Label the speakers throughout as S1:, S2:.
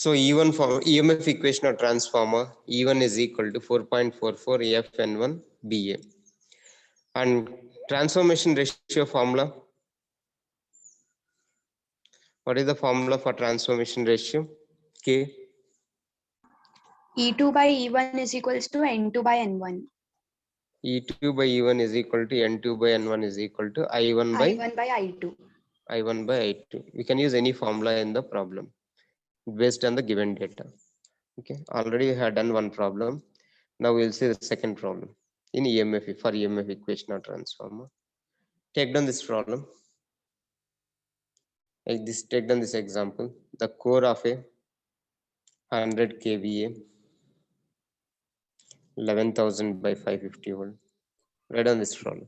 S1: So E1 for EMF equation of transformer, E1 is equal to 4.44 Fn1 BA. And transformation ratio formula. What is the formula for transformation ratio? K.
S2: E2 by E1 is equals to N2 by N1.
S1: E2 by E1 is equal to N2 by N1 is equal to I1 by
S2: I1 by I2.
S1: I1 by I2. We can use any formula in the problem based on the given data. Okay, already we have done one problem. Now we'll see the second problem in EMF for EMF equation of transformer. Take down this problem. Like this, take down this example. The core of a 100 kVA, 11,000 by 550 volt. Write down this problem.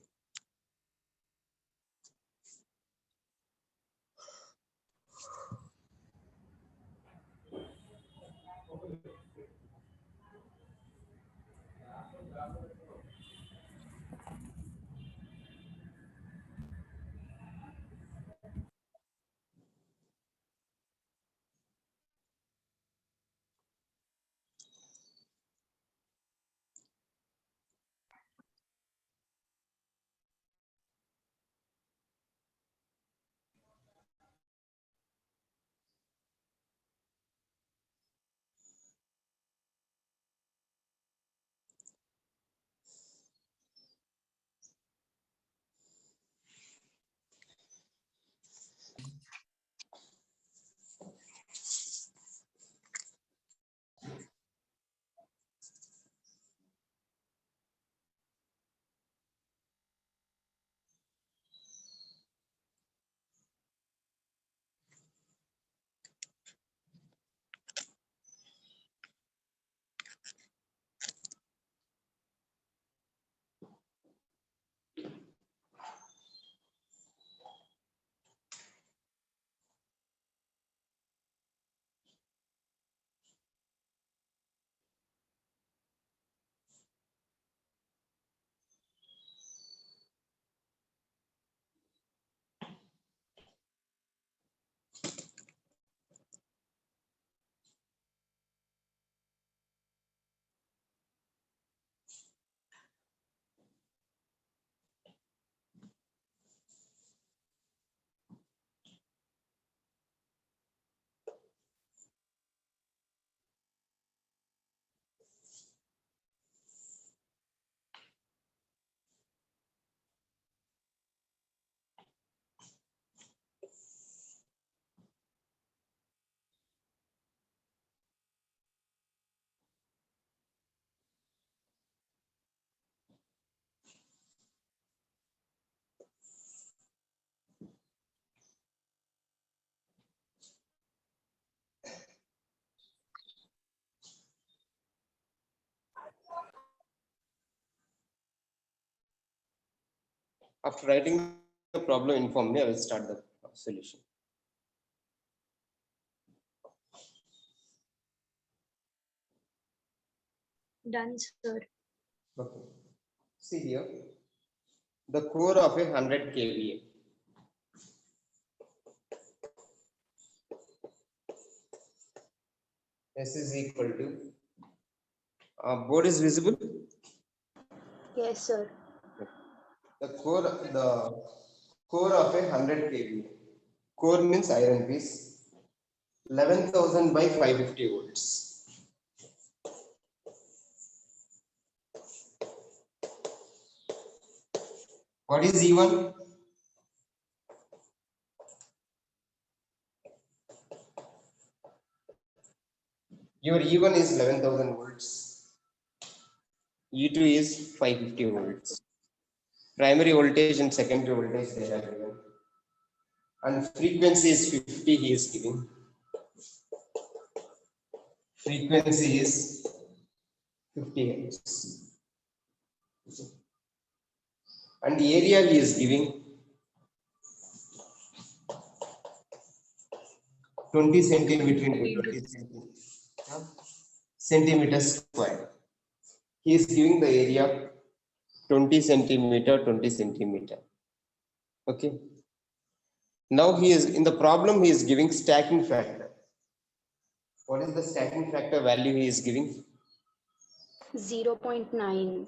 S1: After writing the problem, inform me. I will start the solution.
S2: Done, sir.
S1: Okay. See here, the core of a 100 kVA. S is equal to. Board is visible.
S2: Yes, sir.
S1: The core of a 100 kVA. Core means iron piece. 11,000 by 550 volts. What is E1? Your E1 is 11,000 volts. E2 is 550 volts. Primary voltage and secondary voltage they are given. And frequency is 50 he is giving. Frequency is 50 hertz. And the area he is giving 20 centimeter into 20 centimeters square. He is giving the area 20 centimeter, 20 centimeter. Okay. Now he is in the problem, he is giving stacking factor. What is the stacking factor value he is giving?
S2: 0.9.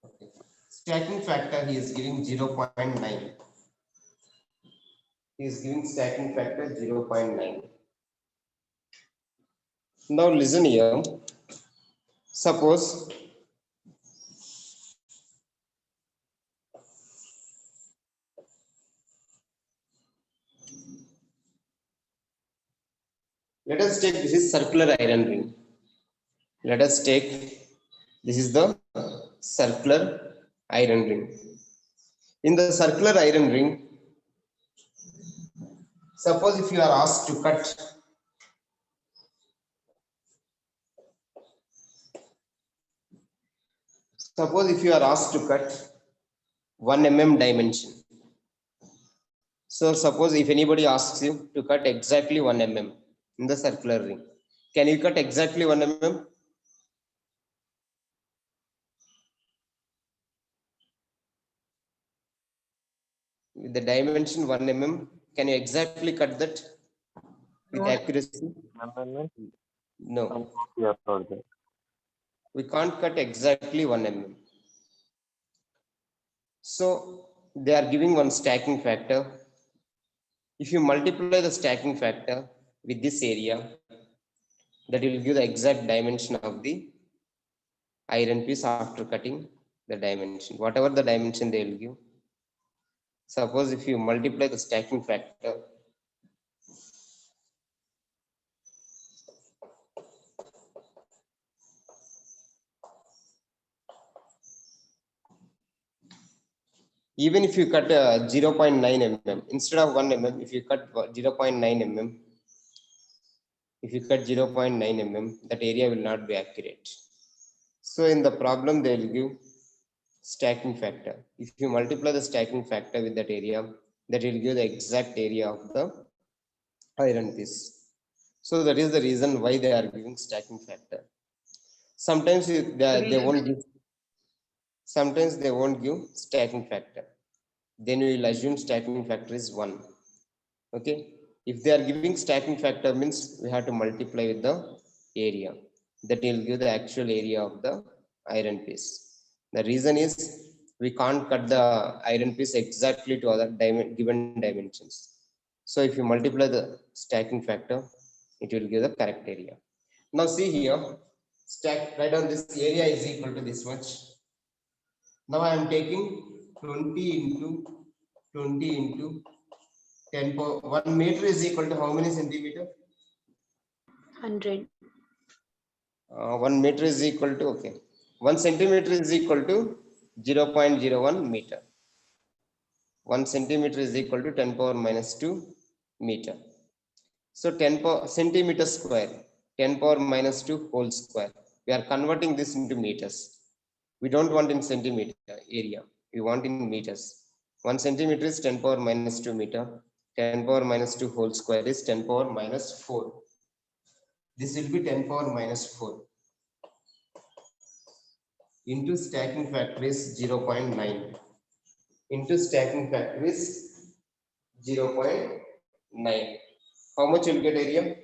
S1: Okay. Stacking factor he is giving 0.9. He is giving stacking factor 0.9. Now listen here. Suppose let us take this is circular iron ring. Let us take this is the circular iron ring. In the circular iron ring, suppose if you are asked to cut suppose if you are asked to cut 1 mm dimension. So suppose if anybody asks you to cut exactly 1 mm in the circular ring, can you cut exactly 1 mm? With the dimension 1 mm, can you exactly cut that with accuracy? No, we can't cut exactly 1 mm. So they are giving one stacking factor. If you multiply the stacking factor with this area, that will give the exact dimension of the iron piece after cutting the dimension. Whatever the dimension they will give. Suppose if you multiply the stacking factor, even if you cut 0.9 mm, instead of 1 mm, if you cut 0.9 mm, if you cut 0.9 mm, that area will not be accurate. So in the problem, they will give stacking factor. If you multiply the stacking factor with that area, that will give the exact area of the iron piece. So that is the reason why they are giving stacking factor. Sometimes they won't give. Sometimes they won't give stacking factor. Then we will assume stacking factor is 1. Okay. If they are giving stacking factor means we have to multiply with the area. That will give the actual area of the iron piece. The reason is we can't cut the iron piece exactly to other given dimensions. So if you multiply the stacking factor, it will give the correct area. Now see here, write down this area is equal to this much. Now I am taking 20 into 10 power 1 meter is equal to how many centimeter?
S2: 100.
S1: 1 meter is equal to, okay. 1 centimeter is equal to 0.01 meter. 1 centimeter is equal to 10 power minus 2 meter. So 10 power centimeter square, 10 power minus 2 whole square. We are converting this into meters. We don't want in centimeter area. We want in meters. 1 centimeter is 10 power minus 2 meter. 10 power minus 2 whole square is 10 power minus 4. This will be 10 power minus 4. Into stacking factor is 0.9. Into stacking factor is 0.9. How much will get area?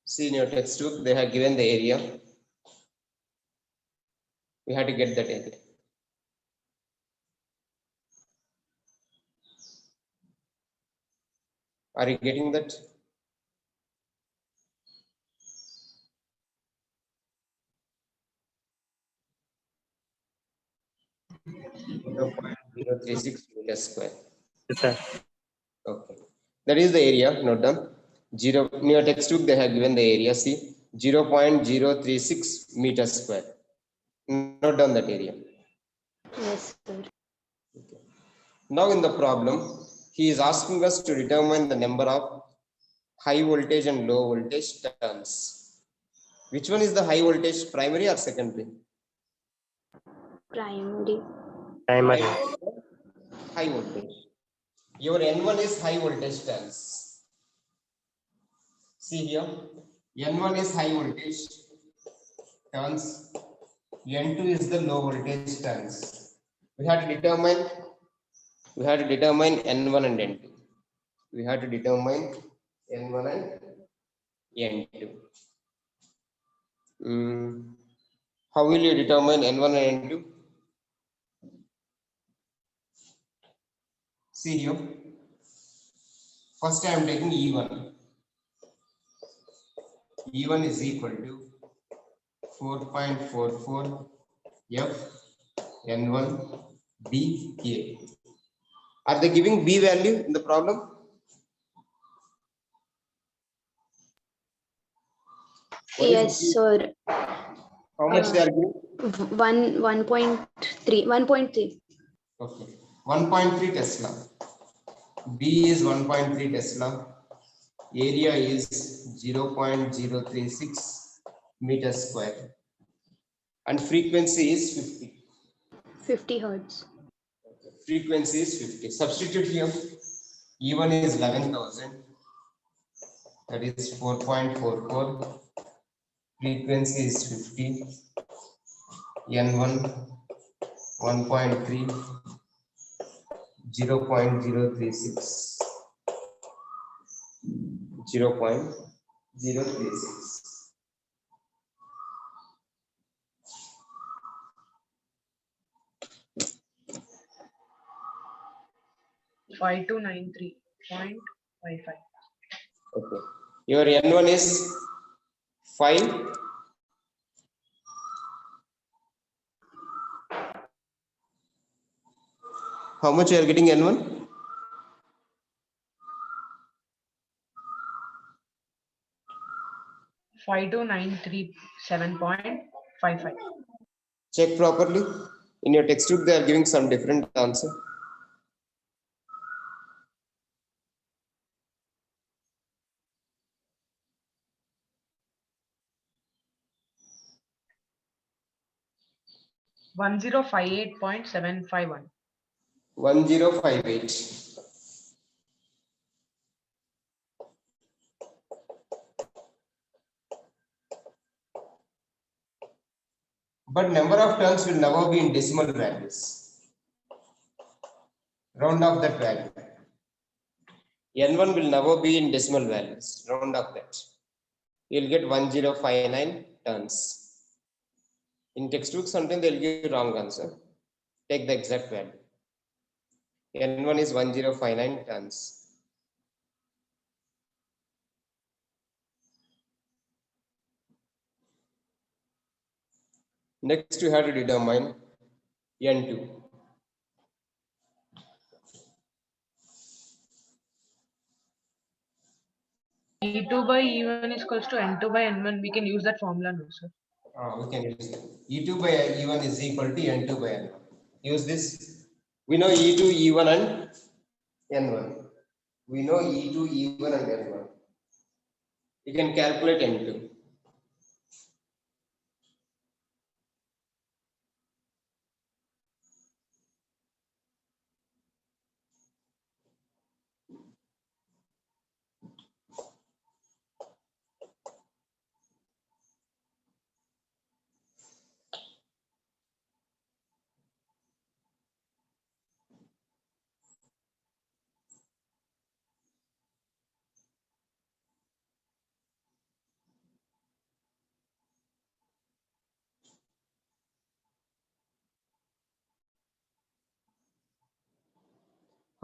S1: See in your textbook, they have given the area. We have to get that area. Are you getting that? No, 0.036 meters square.
S3: Yes, sir.
S1: Okay. That is the area. Note down. In your textbook, they have given the area. See 0.036 meters square. Note down that area.
S2: Yes, sir.
S1: Okay. Now in the problem, he is asking us to determine the number of high voltage and low voltage turns. Which one is the high voltage, primary or secondary?
S2: Primary.
S3: Primary.
S1: High voltage. Your N1 is high voltage turns. See here, N1 is high voltage turns. N2 is the low voltage turns. We have to determine N1 and N2. we have to determine N1 and N2. How will you determine N1 and N2? See here. First I am taking E1. E1 is equal to 4.44 F N1 B A. Are they giving B value in the problem? What is
S2: Yes,
S1: B?
S2: sir.
S1: How much they are giving?
S2: 1.3. 1.3.
S1: Okay. 1.3 Tesla. B is 1.3 Tesla. Area is 0.036 meters square. And frequency is 50.
S2: 50 hertz.
S1: Frequency is 50. Substitute here. E1 is 11,000. That is 4.44. Frequency is 50. N1 1.3. 0.036. 0.036.
S4: 5293.55.
S1: Okay. Your N1 is 5. How much you are getting N1?
S4: 5297.55.
S1: Check properly. In your textbook, they are giving some different answer.
S4: One 1058.751.
S1: 1058. But number of terms will never be in decimal values. Round off that value. N1 will never be in decimal values. Round off that. You'll get 1059 turns. In textbook, sometimes they'll give wrong answer. Take the exact value. N1 is 1059 turns. Next, you have to determine N2.
S4: E2 by E1 is equals to N2 by N1. We can use that formula now, sir.
S1: We can use it. E2 by E1 is equal to N2 by N1. Use this. We know E2, E1 and N1. We know E2, E1 and N1. You can calculate N2.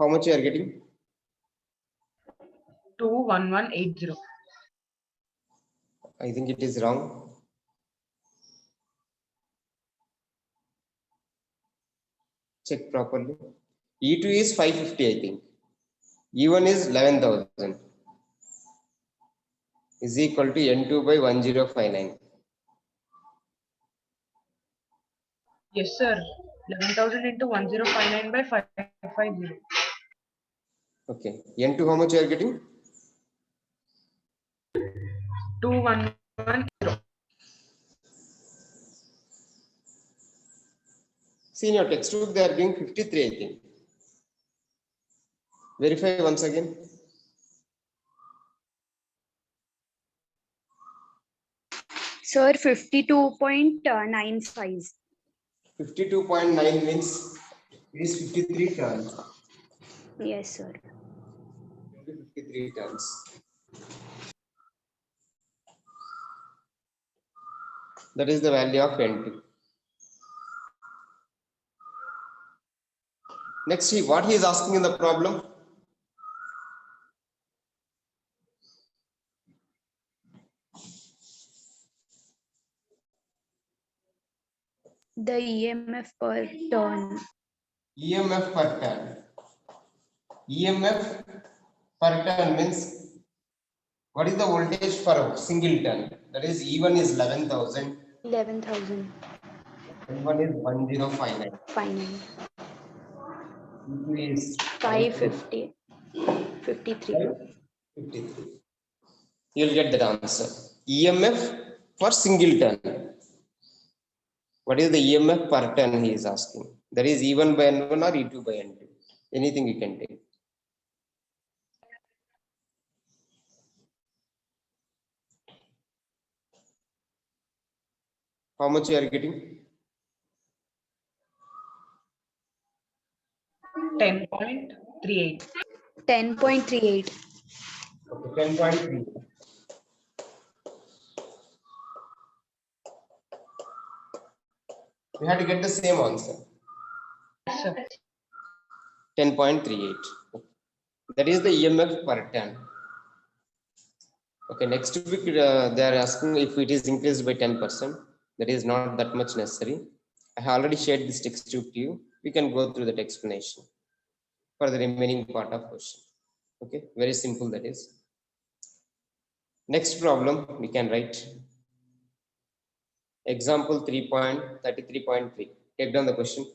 S1: How much you are getting?
S4: 21180.
S1: I think it is wrong. Check properly. E2 is 550, I think. E1 is 11,000. Is equal to N2 by 1059.
S4: Yes, sir. 11,000 into 1059 by 550.
S1: Okay. N2 how much you are getting?
S4: 2110.
S1: See in your textbook they are giving 53, I think. Verify once again.
S2: Sir, 52.95.
S1: 52.9 means it is 53 turns.
S2: Yes, sir.
S1: 53 tons. That is the value of N2. Next, see what he is asking in the problem.
S2: The EMF per turn.
S1: EMF per turn. EMF per turn means what is the voltage per single turn? That is E1 is 11,000.
S2: 11,000.
S1: N1 is 1059.
S2: Finally.
S1: E2 is
S2: 550. 53.
S1: 53. You will get that answer. EMF for single turn. What is the EMF per turn he is asking? That is E1 by N1 or E2 by N2. Anything you can take. How much you are getting?
S4: 10.38.
S2: 10.38.
S1: Okay, 10.3. We had to get the same answer.
S4: Yes, sir.
S1: 10.38. That is the EMF per turn. Okay, next week they are asking if it is increased by 10%. That is not that much necessary. I have already shared this text to you. We can go through that explanation for the remaining part of question. Okay, very simple that is. Next problem we can write. Example 3.33.3. Take down the question.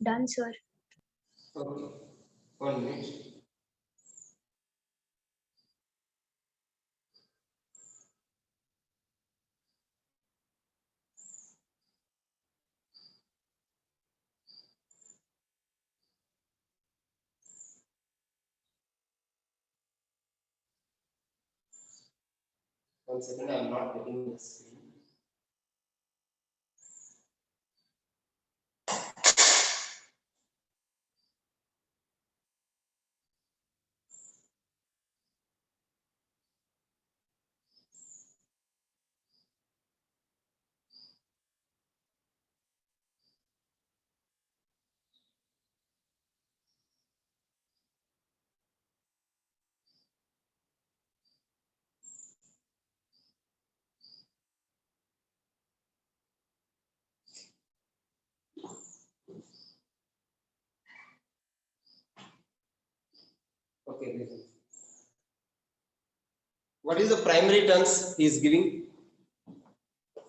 S2: Done, sir.
S1: Okay, 1 minute. One second, I am not getting the screen. Okay, listen. What is the primary turns he is giving?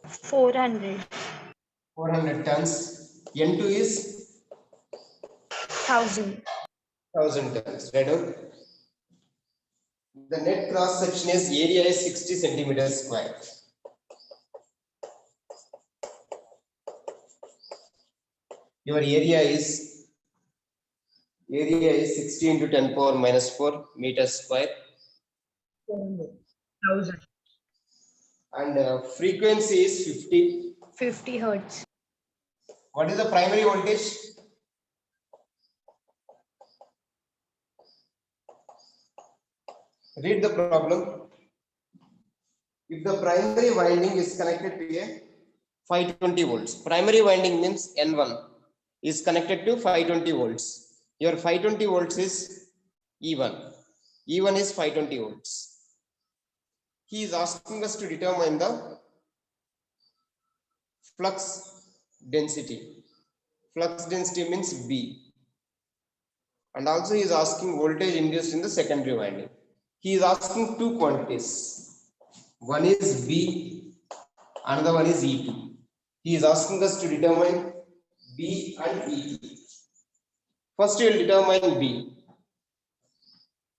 S2: 400.
S1: 400 tons. N2 is
S2: 1,000.
S1: 1000 tons. Right? The net cross section is area is 60 centimeters square. Your area is 60 into 10 power minus 4 meters square.
S4: 400,000.
S1: And frequency is 50.
S2: 50 hertz.
S1: What is the primary voltage? Read the problem. If the primary winding is connected to a 520 volts, primary winding means N1 is connected to 520 volts. Your 520 volts is E1. E1 is 520 volts. He is asking us to determine the flux density. Flux density means B. And also he is asking voltage induced in the secondary winding. He is asking two quantities. One is B, another one is E2. He is asking us to determine B and E2. First we will determine B.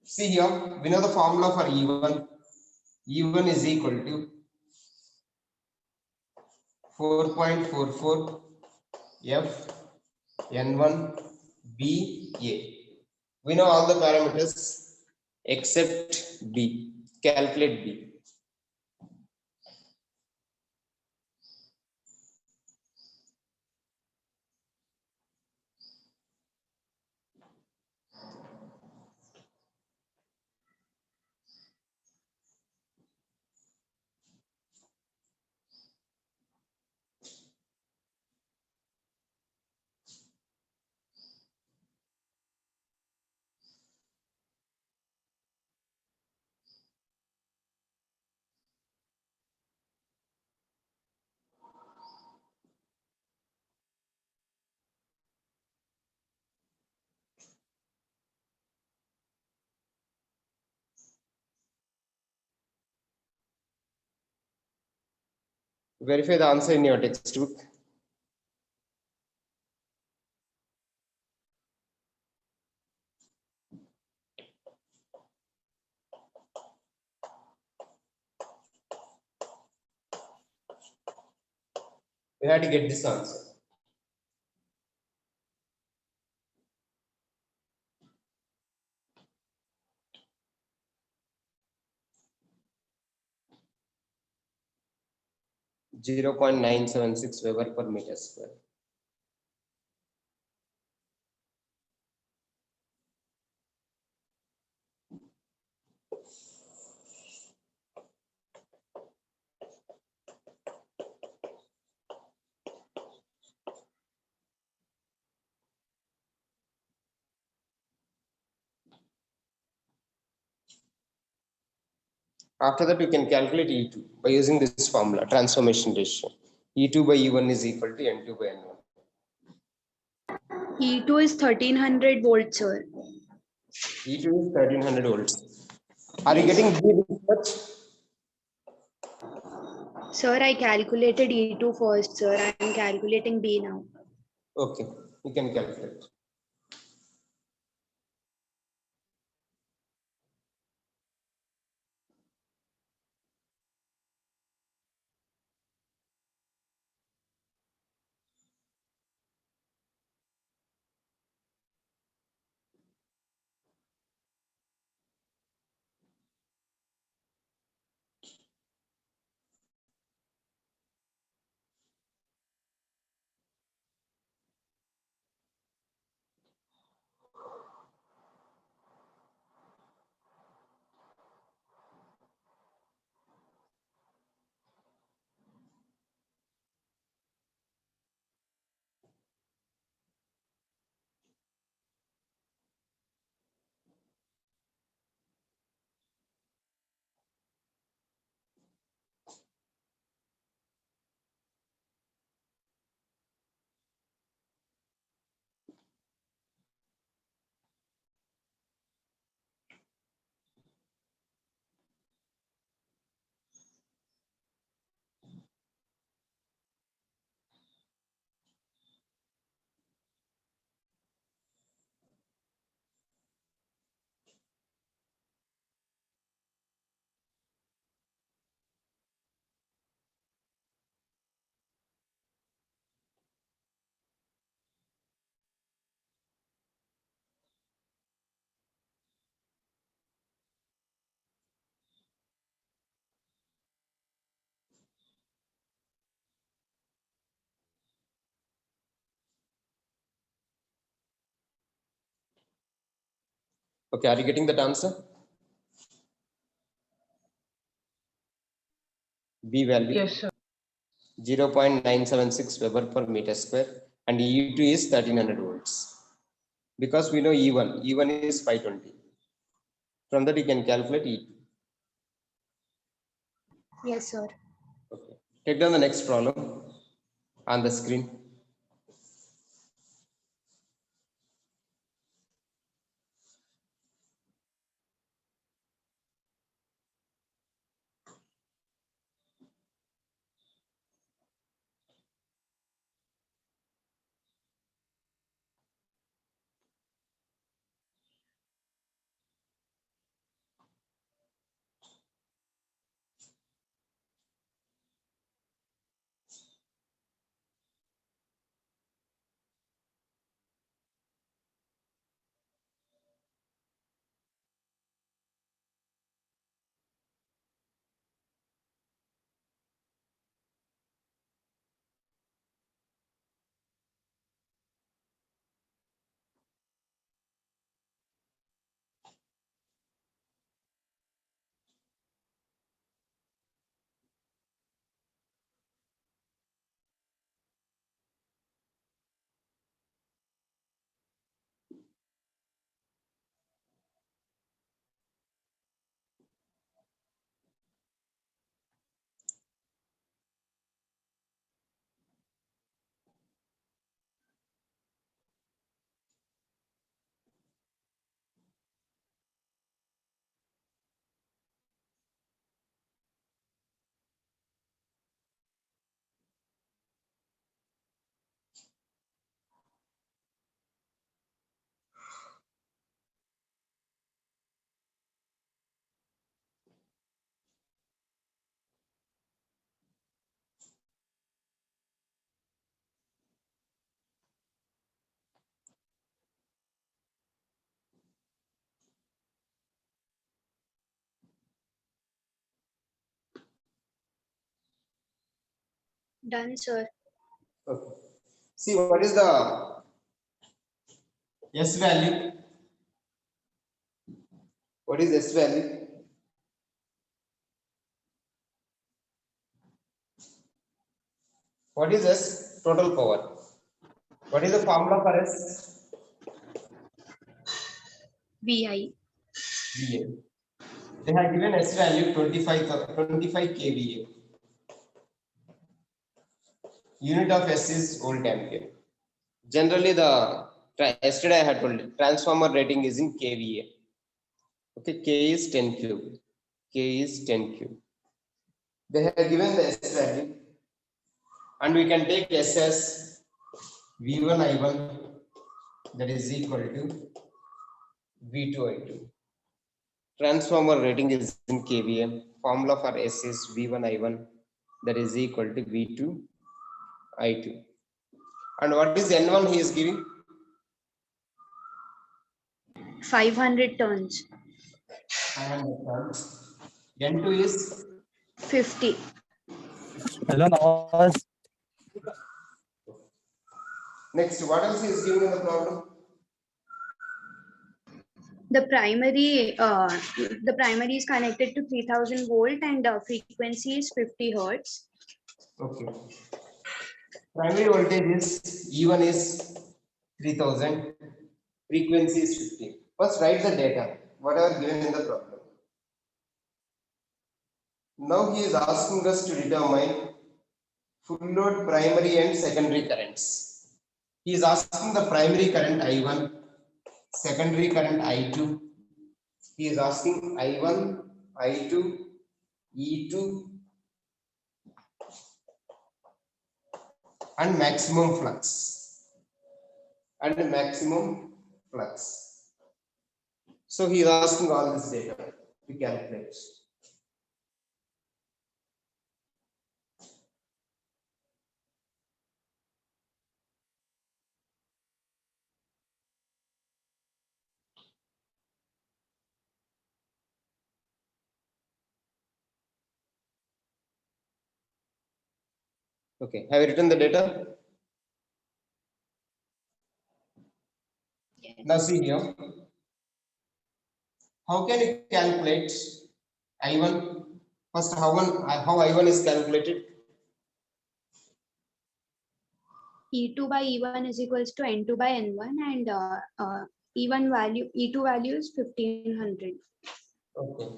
S1: See here, we know the formula for E1. E1 is equal to 4.44 F N1 B A. We know all the parameters except B. Calculate B. Verify the answer in your textbook. We had to get this answer. .976 Weber per meter square. After that, you can calculate E2 by using this formula, transformation ratio. E2 by E1 is equal to N2 by N1.
S2: E2 is 1300 volts, sir.
S1: E2 is 1300 volts. Are you getting B this much?
S2: Sir, I calculated E2 first, sir. I am calculating B now.
S1: Okay, you can calculate. Okay, are you getting that answer? B value
S4: Yes, sir.
S1: 0.976 Weber per meter square and E2 is 1300 volts. Because we know E1 is 520. From that you can calculate E2.
S2: Yes, sir.
S1: Okay. Take down the next problem on the screen.
S2: Done, sir.
S1: Okay. See what is the S value? What is S value? What is S? Total power. What is the formula for S?
S2: VI.
S1: VA. They have given S value 25 kVA. Unit of S is volt ampere. Generally, yesterday I had told you, transformer rating is in kVA. Okay, K is 10 cube. K is 10 cube. They have given the S value, and we can take S as V1 I1 that is equal to V2 I2. Transformer rating is in kVA. Formula for S is V1 I1 that is equal to V2 I2. And what is N1 he is giving?
S2: 500 tons.
S1: 500 tons. N2 is
S2: 50.
S3: Hello, Nawaz.
S1: next. What else he is giving in the problem?
S2: The primary is connected to 3000 volt and frequency is 50 hertz.
S1: Okay. Primary voltage is E1 is 3000. Frequency is 50. First write the data, whatever given in the problem. Now he is asking us to determine full load primary and secondary currents. He is asking the primary current I1, secondary current I2. He is asking I1, I2, E2 and maximum flux. So he is asking all this data to calculate. Okay, have you written the data?
S2: Yes.
S1: Now see here. How can you calculate I1? First, how I1 is calculated?
S2: E2 by E1 is equals to N2 by N1, and E1 value, E2 value is 1500.
S1: Okay.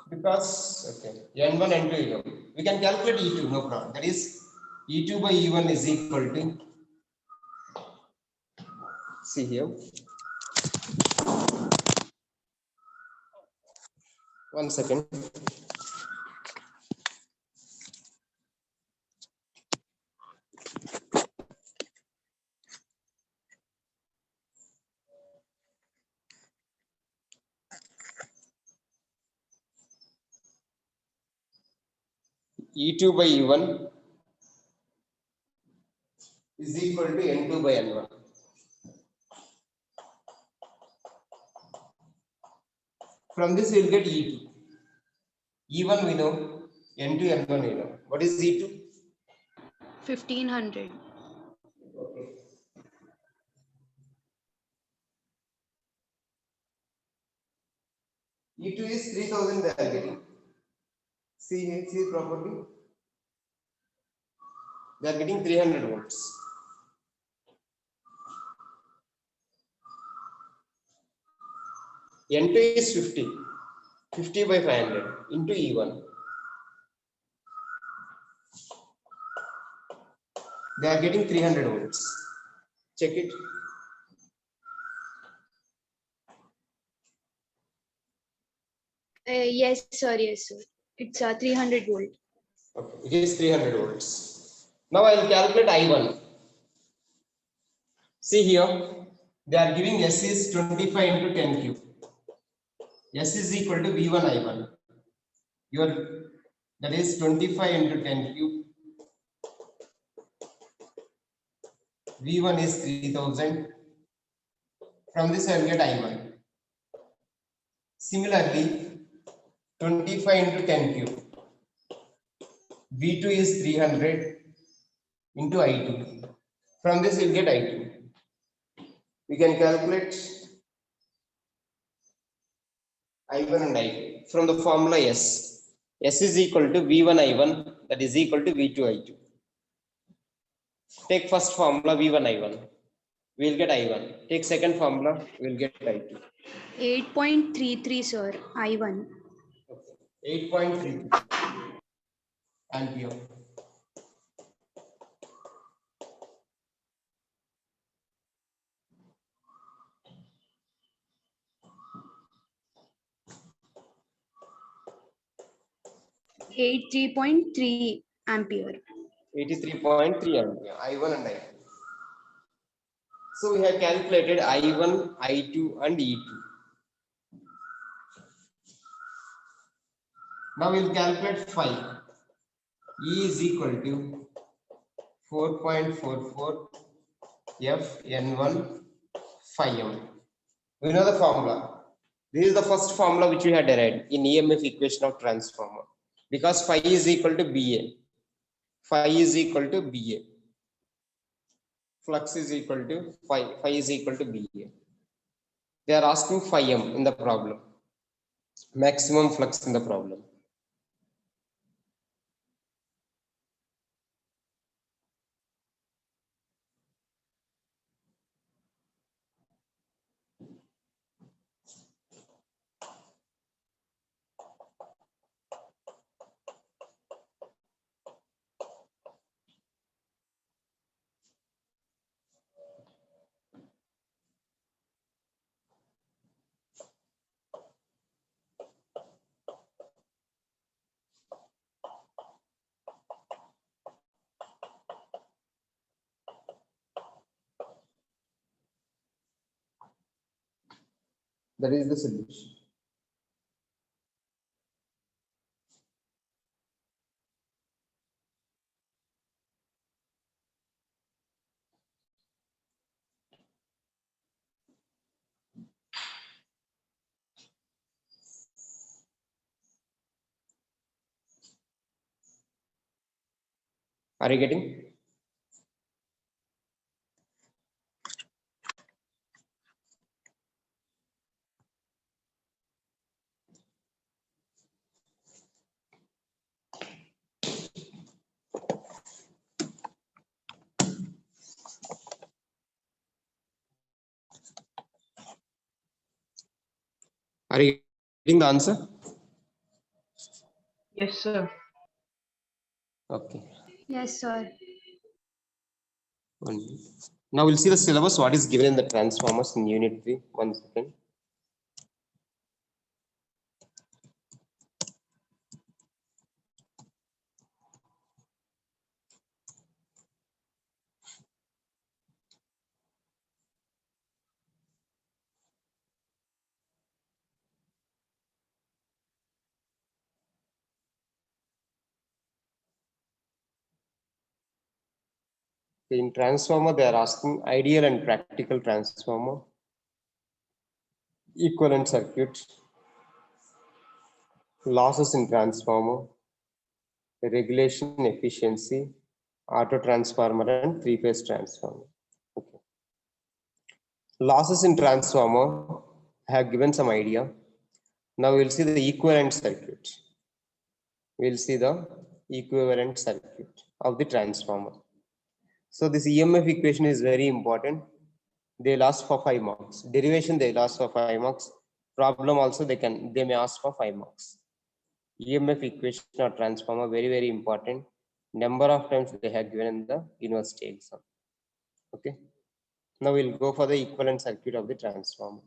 S1: Because N1, N2, E2. We can calculate E2, no problem. That is E2 by E1 is equal to, see here. One second. E2 by E1 is equal to N2 by N1. From this we will get E2. E1 we know, N2, N1 we know. What is E2?
S2: 1500.
S1: Okay. E2 is 3000 they are getting. See properly. They are getting 300 volts. N2 is 50. 50 by 500 into E1. They are getting 300 volts. Check it.
S2: Yes, sir. Yes, sir. It's 300 volt.
S1: Okay, it is 300 volts. Now I will calculate I1. See here, they are giving S is 25 into 10 cube. S is equal to V1 I1. That is 25 into 10 cube. V1 is 3000. From this I will get I1. Similarly, 25 into 10 cube. V2 is 300 into I2. From this you will get I2. We can calculate I1 and I2 from the formula S. S is equal to V1 I1, that is equal to V2 I2. Take first formula V1 I1. We will get I1. Take second formula, we will get I2.
S2: 8.33, sir. I1.
S1: Okay. 8.33 ampere.
S2: Eight 3.3 ampere.
S1: 83.3 ampere. I1 and I2. So we have calculated I1, I2 and E2. Now we will calculate phi. E is equal to 4.44 F N1 phi m. We know the formula. This is the first formula which we had derived in EMF equation of transformer. Because phi is equal to BA. Phi is equal to BA. Flux is equal to phi. Phi is equal to BA. They are asking phi m in the problem. Maximum flux in the problem. That is the solution. Are you getting? Are you getting the answer?
S4: Yes, sir.
S1: Okay.
S2: Yes, sir.
S1: One minute. Now we'll see the syllabus, what is given in the transformers in unit 3. 1 second. In transformer, they are asking ideal and practical transformer, equivalent circuit, losses in transformer, regulation efficiency, auto transformer, and three-phase transformer. Okay. Losses in transformer, I have given some idea. Now we'll see the equivalent circuit. We'll see the equivalent circuit of the transformer. So this EMF equation is very important. They last for 5 marks. Derivation they last for 5 marks. Problem also they may ask for 5 marks. EMF equation or transformer very important. Number of times they have given in the university exam. Okay. Now we'll go for the equivalent circuit of the transformer.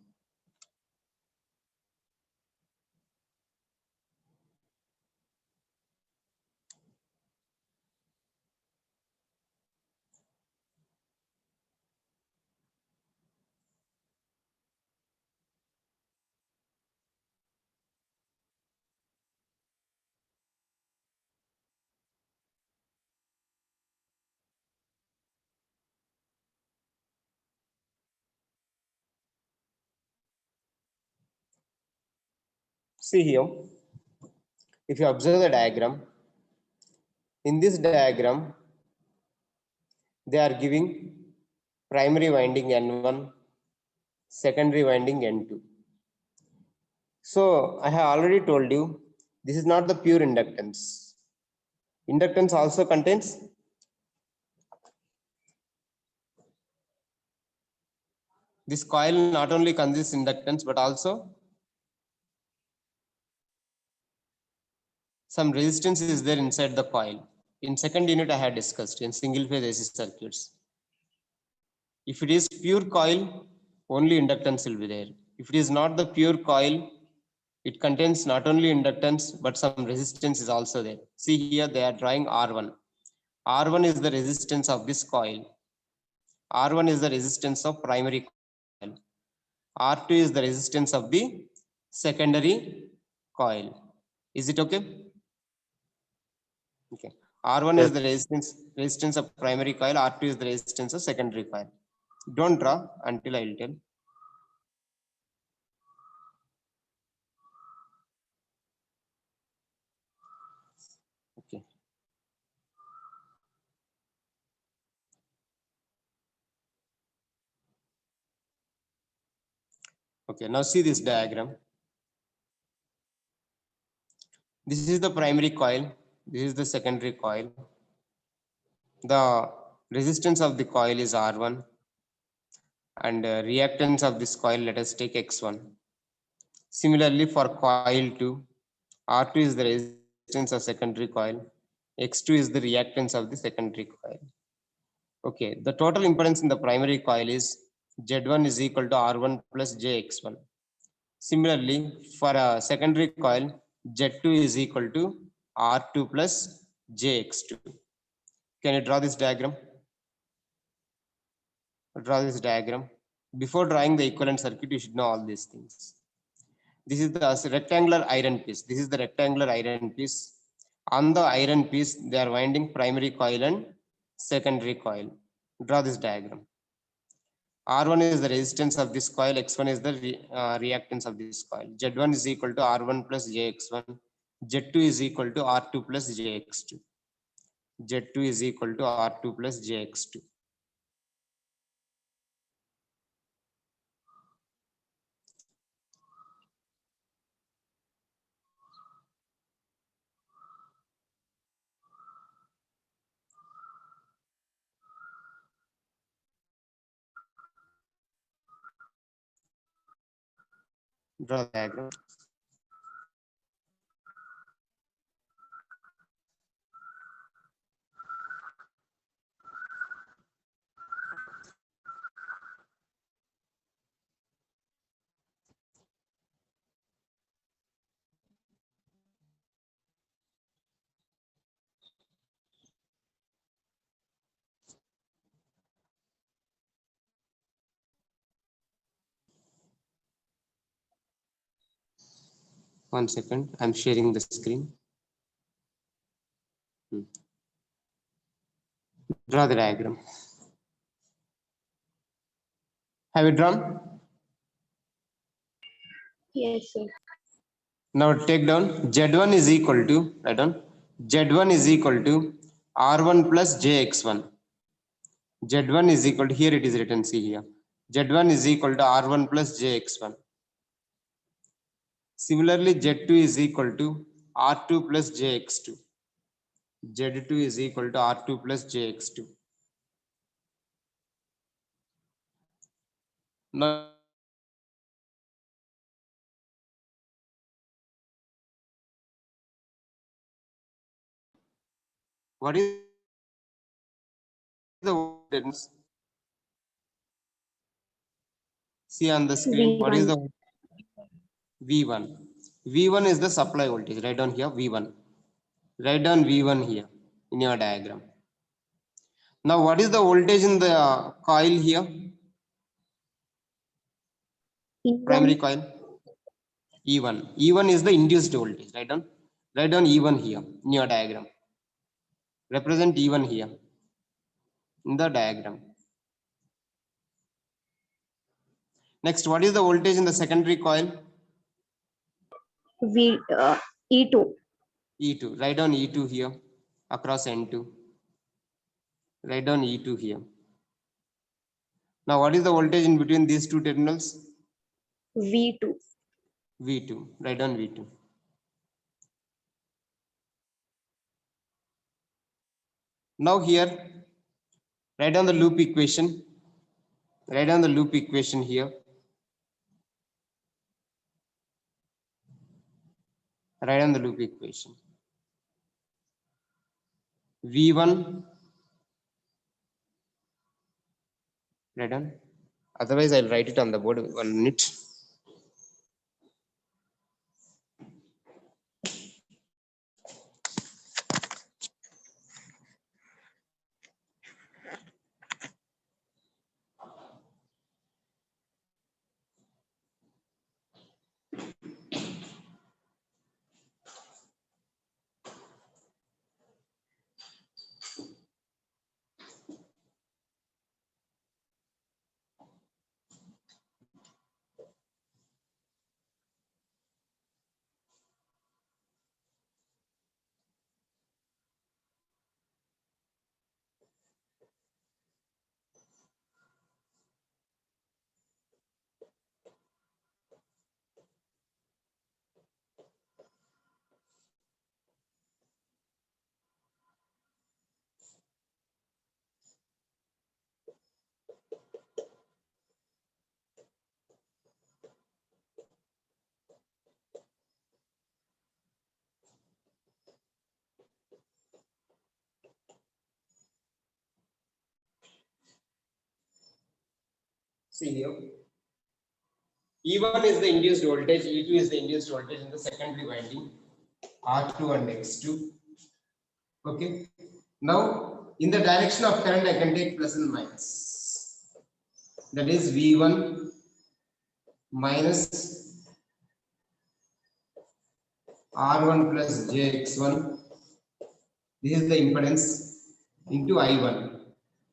S1: See here, if you observe the diagram, in this diagram, they are giving primary winding N1, secondary winding N2. So I have already told you, this is not the pure inductance. Inductance also contains this coil not only consists inductance, but also some resistance is there inside the coil. In second unit, I had discussed in single phase AC circuits. If it is pure coil, only inductance will be there. If it is not the pure coil, it contains not only inductance, but some resistance is also there. See here, they are drawing R1. R1 is the resistance of this coil. R1 is the resistance of primary coil. R2 is the resistance of the secondary coil. Is it okay? Okay. R1 is the resistance of primary coil. R2 is the resistance of secondary coil. Don't draw until I will tell. Okay. Okay. Now see this diagram. This is the primary coil. This is the secondary coil. The resistance of the coil is R1 and reactance of this coil, let us take X1. Similarly for coil 2, R2 is the resistance of secondary coil. X2 is the reactance of the secondary coil. Okay, the total impedance in the primary coil is Z1 is equal to R1 plus JX1. Similarly, for a secondary coil, Z2 is equal to R2 plus JX2. Can you draw this diagram? Draw this diagram. Before drawing the equivalent circuit, you should know all these things. This is the rectangular iron piece. This is the rectangular iron piece. On the iron piece, they are winding primary coil and secondary coil. Draw this diagram. R1 is the resistance of this coil. X1 is the reactance of this coil. Z1 is equal to R1 plus JX1. Z2 is equal to R2 plus JX2. Z2 is equal to R2 plus JX2. Draw the diagram. One second, I'm sharing the screen. Draw the diagram. Have you drawn?
S2: Yes, sir.
S1: Now take down Z1 is equal to, write down, Z1 is equal to R1 plus JX1. Z1 is equal to, here it is written, see here. Z1 is equal to R1 plus JX1. Similarly, Z2 is equal to R2 plus JX2. Z2 is equal to R2 plus JX2. Now, what is the voltage? See on the screen, what is the V1? V1 is the supply voltage. Write down here V1. Write down V1 here in your diagram. Now, what is the voltage in the coil here? Primary
S2: E1.
S1: coil. E1. E1 is the induced voltage. Write down E1 here in your diagram. Represent E1 here in the diagram. Next, what is the voltage in the secondary coil?
S2: E2.
S1: E2. Write down E2 here across N2. Write down E2 here. Now, what is the voltage in between these two terminals?
S2: V2.
S1: V2. Write down V2. Now here, write down the loop equation. Write down the loop equation here. Write down the loop equation. V1. Write down. Otherwise, I'll write it on the board. 1 minute. See here. E1 is the induced voltage, E2 is the induced voltage in the secondary winding, R2 and X2. Okay. Now, in the direction of current, I can take plus and minus. That is V1 minus R1 plus JX1. This is the impedance into I1.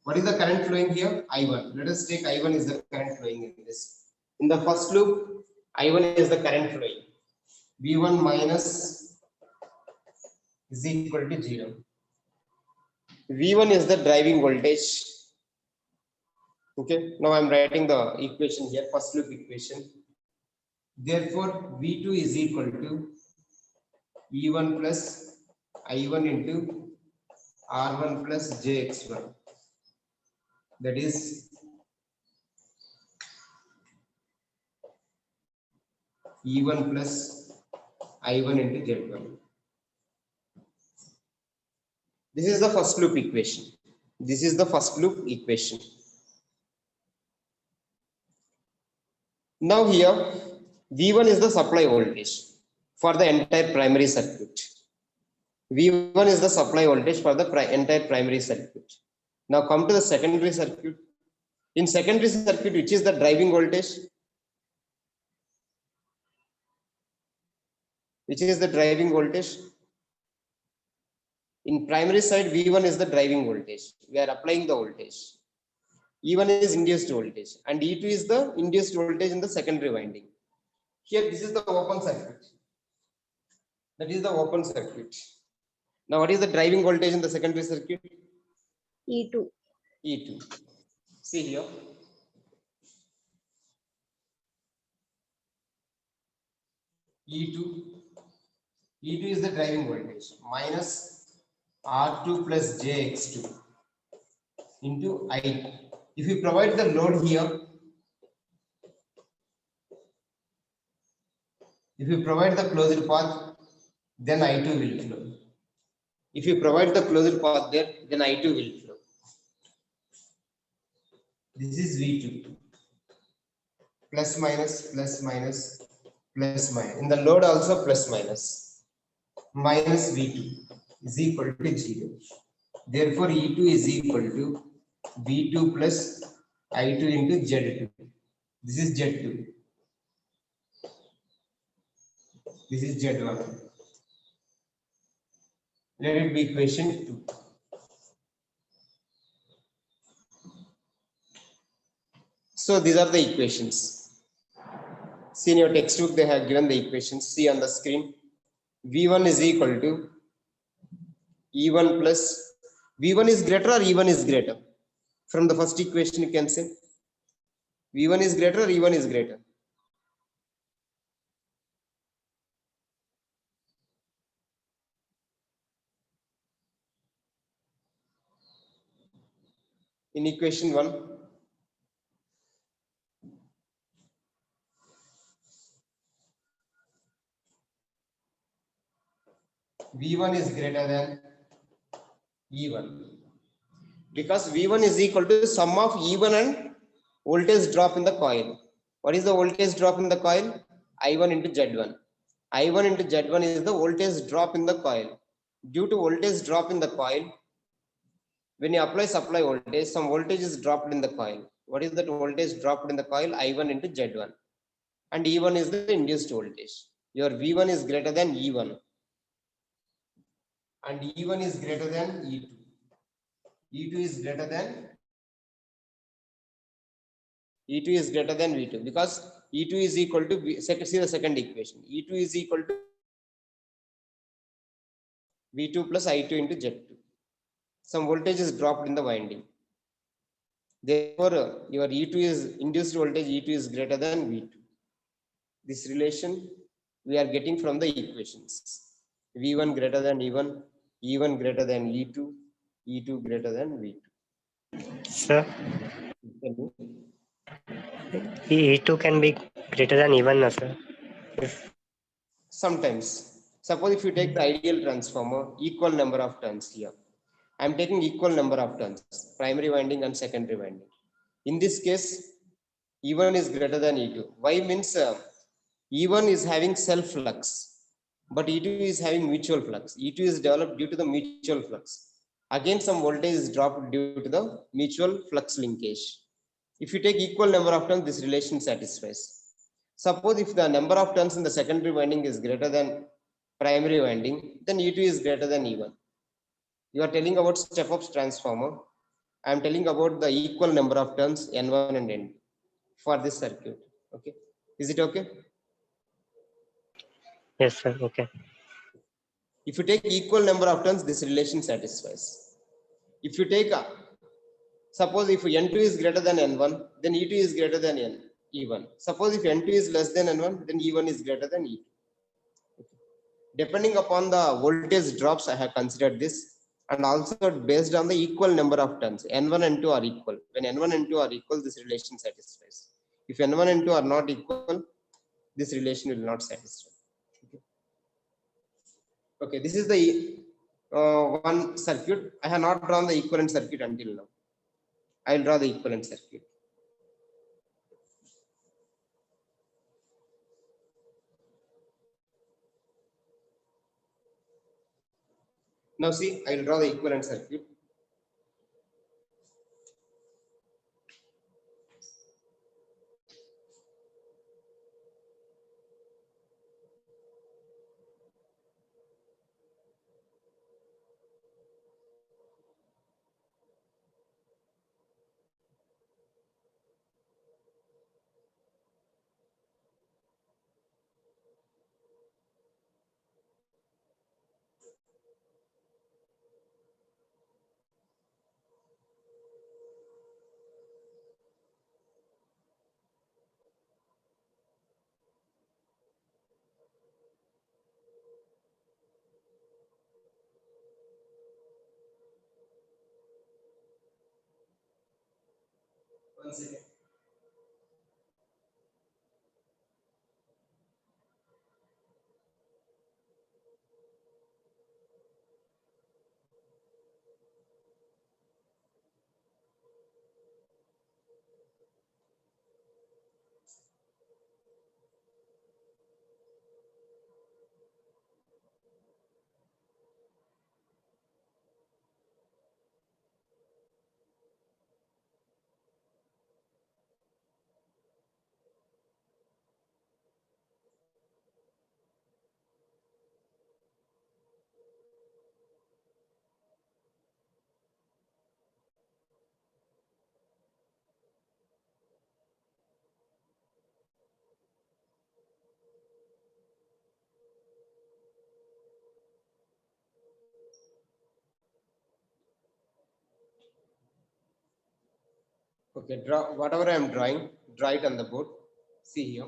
S1: What is the current flowing here? I1. Let us take I1 is the current flowing in this. In the first loop, I1 is the current flowing. V1 minus is equal to 0. V1 is the driving voltage. Okay. Now I'm writing the equation here, first loop equation. Therefore, V2 is equal to E1 plus I1 into R1 plus JX1. That is E1 plus I1 into Z1. This is the first loop equation. This is the first loop equation. Now here V1 is the supply voltage for the entire primary circuit. V1 is the supply voltage for the entire primary circuit. Now come to the secondary circuit. In secondary circuit, which is the driving voltage? Which is the driving voltage? In primary side, V1 is the driving voltage. We are applying the voltage. E1 is induced voltage and E2 is the induced voltage in the secondary winding. Here, this is the open circuit. That is the open circuit. Now, what is the driving voltage in the secondary circuit?
S2: E2.
S1: E2. See here. E2. E2 is the driving voltage minus R2 plus JX2 into I2. If you provide the load here, if you provide the closed path, then I2 will flow. If you provide the closed path there, then I2 will flow. This is V2. Plus minus, plus minus, plus minus. In the load also plus minus. Minus V2 is equal to 0. Therefore, E2 is equal to V2 plus I2 into Z2. This is Z2. This is Z1. Let it be equation 2. So these are the equations. See in your textbook, they have given the equations. See on the screen. V1 is equal to E1 plus V1 is greater or E1 is greater? From the first equation, you can say V1 is greater or E1 is greater? In equation 1, V1 is greater than E1 because V1 is equal to sum of E1 and voltage drop in the coil. What is the voltage drop in the coil? I1 into Z1. I1 into Z1 is the voltage drop in the coil. Due to voltage drop in the coil, when you apply supply voltage, some voltage is dropped in the coil. What is that voltage dropped in the coil? I1 into Z1. And E1 is the induced voltage. Your V1 is greater than E1. And E1 is greater than E2. E2 is greater than V2 because E2 is equal to see the second equation. E2 is equal to V2 plus I2 into Z2. Some voltage is dropped in the winding. Therefore, your E2 is induced voltage, E2 is greater than V2. This relation we are getting from the equations. V1 greater than E1, E1 greater than E2, E2 greater than V2.
S5: Sir, E2 can be greater than E1, no, sir?
S1: Sometimes. Suppose if you take the ideal transformer, equal number of turns here. I am taking equal number of turns, primary winding and secondary winding. In this case, E1 is greater than E2. Why means E1 is having self flux, but E2 is having mutual flux. E2 is developed due to the mutual flux. Again, some voltage is dropped due to the mutual flux linkage. If you take equal number of turns, this relation satisfies. Suppose if the number of turns in the secondary winding is greater than primary winding, then E2 is greater than E1. You are telling about step-up transformer. I am telling about the equal number of turns N1 and N2 for this circuit. Okay, is it okay?
S5: Yes, sir. Okay.
S1: If you take equal number of turns, this relation satisfies. If you take suppose if N2 is greater than N1, then E2 is greater than E1. Suppose if N2 is less than N1, then E1 is greater than E2. Okay. Depending upon the voltage drops, I have considered this, and also based on the equal number of turns. N1 and N2 are equal. When N1 and N2 are equal, this relation satisfies. If N1 and N2 are not equal, this relation will not satisfy. Okay, this is the one circuit. I have not drawn the equivalent circuit until now. I will draw the equivalent circuit. Now see, I will draw the equivalent circuit. One second. Okay, draw whatever I am drawing, draw it on the board. See here.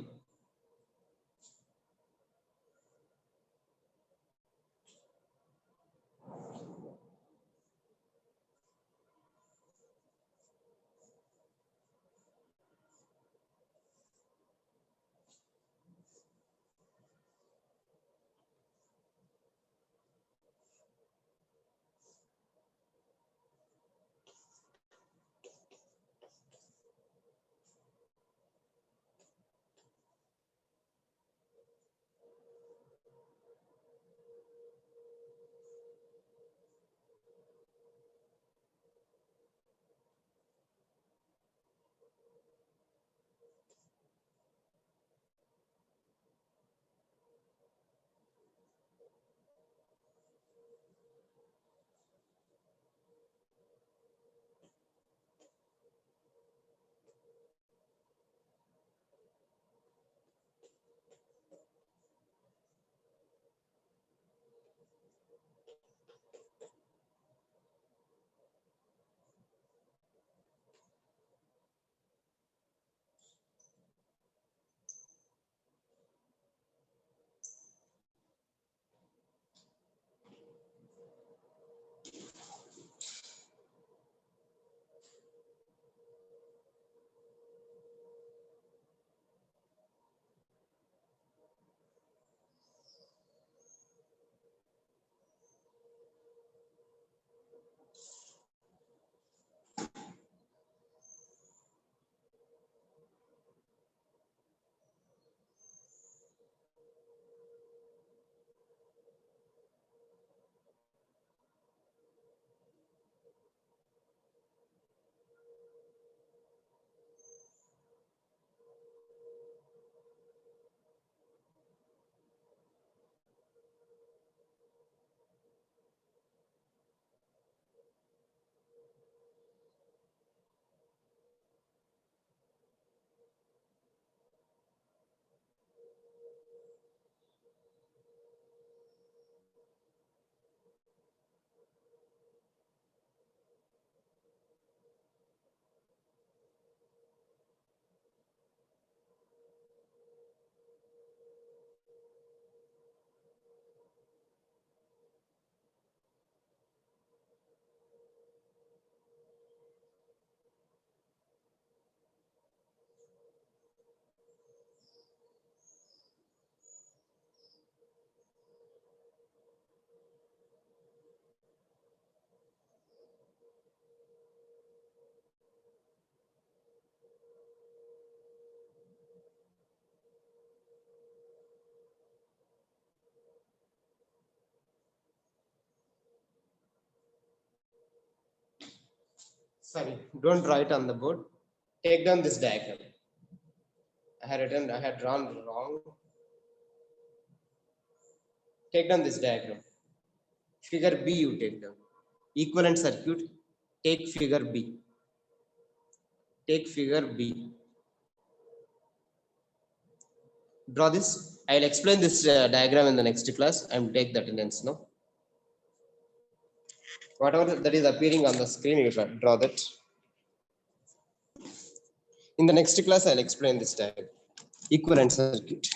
S1: Sorry, don't write it on the board. Take down this diagram. I had drawn wrong. Take down this diagram. Figure B you take down. Equivalent circuit, take figure B. Take figure B. Draw this. I will explain this diagram in the next class. I will take the attendance now. Whatever that is appearing on the screen, you can draw that. In the next class, I'll explain this diagram. Equivalent circuit.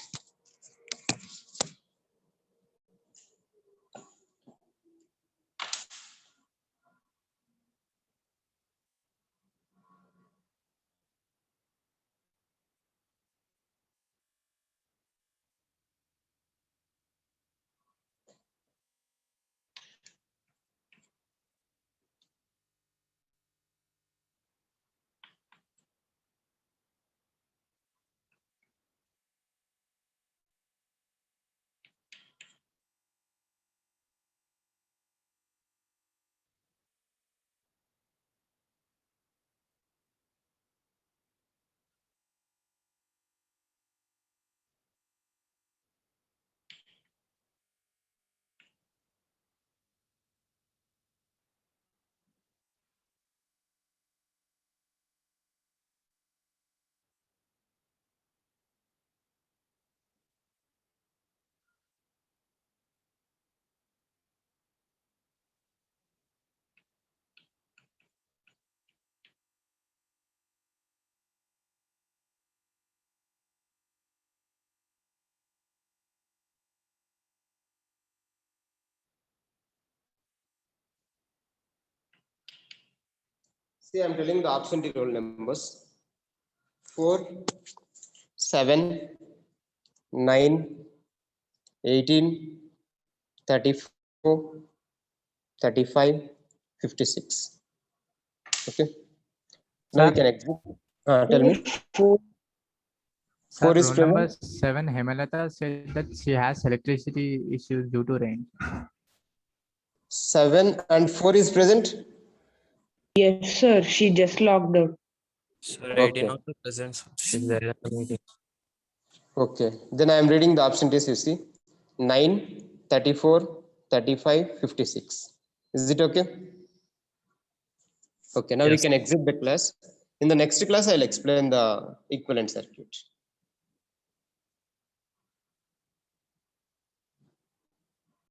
S1: See, I'm telling the absentee roll numbers 4, 7, 9, 18, 34, 35, 56. Okay. Now you
S6: Sir.
S1: can exit. Tell me.
S6: Sir,
S1: 4 is
S6: roll
S1: present.
S6: number 7, Hemalata said that she has electricity issues due to rain.
S1: 7 and 4 is present.
S7: Yes, sir. She just logged out.
S8: Sir,
S1: Okay.
S8: 18 also present. She's there at the meeting.
S1: Okay. Then I am reading the absentees, you see. 9, 34, 35, 56. Is it okay? Okay. Now we
S8: Yes.
S1: can exit the class. In the next class, I'll explain the equivalent circuit.